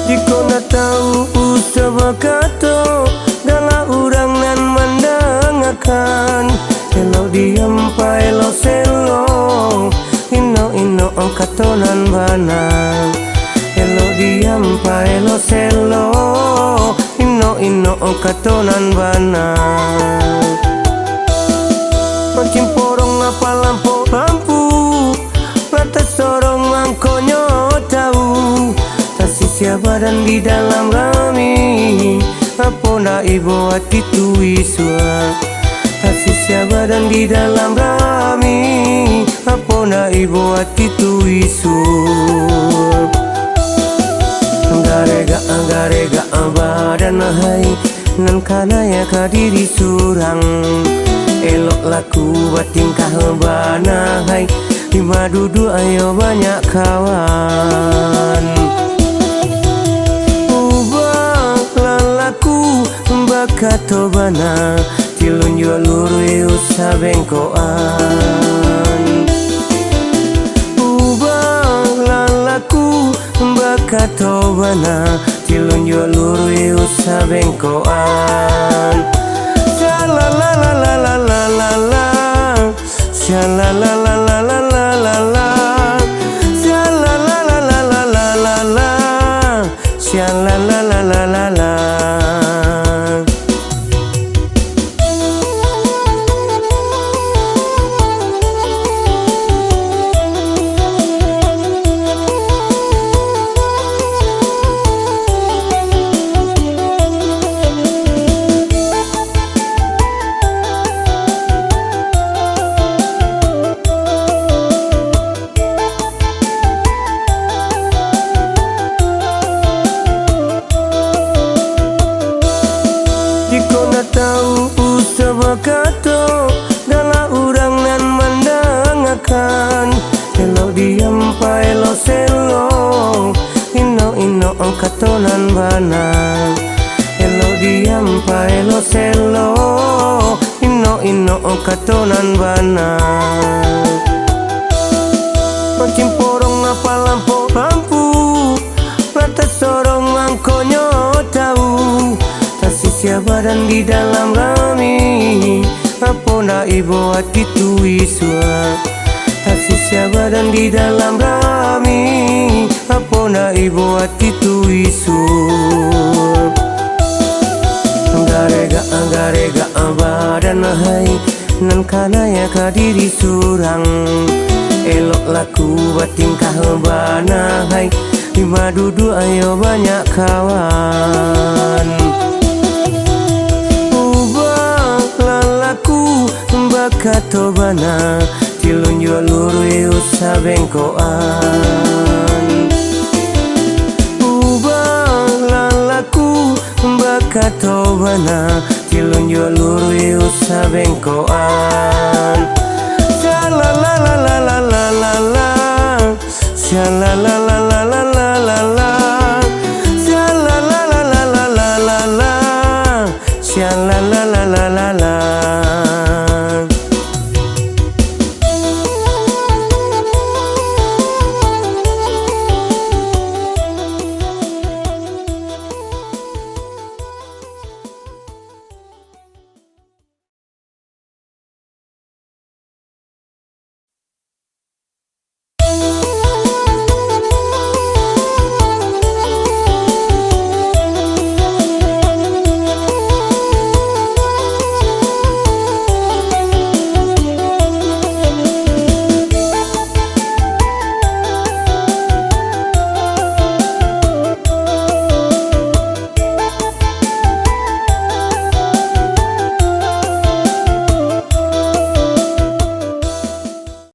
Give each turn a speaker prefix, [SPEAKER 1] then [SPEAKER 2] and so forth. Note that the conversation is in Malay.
[SPEAKER 1] Jika nak tahu usaha kato gala urang nan mendengarkan, elo diam pa elo selo, ino kato nan banang. Elo diam pa elo selo, ino kato nan banang. Makin porong apa lampu lantas sorong mangkonyo tahu siapa dan di dalam rami apa nak ibu hati tu iswa. Kasih siapa dan di dalam rami apa nak ibu hati tu iswa. Garega badan hai nan kana ya kadiri surang. Elok laku batingkah bana hai lima dudu ayo banyak kawan. Kato bana tilun jual luru usah bengkoan. Ubah lalaku bakato bana tilun jual luru usah bengkoan. Shalalalalalalalala, shalalalalalalalala, shalalalalalalalala, shalalalalala. Jika nak tahu usaha kato gala urang nan mendengarkan, elo diam pa elo selo, ino kato nan banang. Elo diam pa elo selo, ino kato nan banang. Makin porong apa lampu lantas sorong mangkonyo tahu siapa dan di dalam rami apa nak ibu hati tu iswa. Kasih siapa dan di dalam rami apa nak ibu hati tu iswa. Garega badan hai nan kana ya kadiri surang. Elok laku batingkah bana hai lima dudu ayo banyak kawan. Kato bana tilun jual luru usah bengkoan. Ubah lalaku bakato bana tilun jual luru usah bengkoan. Shalalalalalalalala, shalala.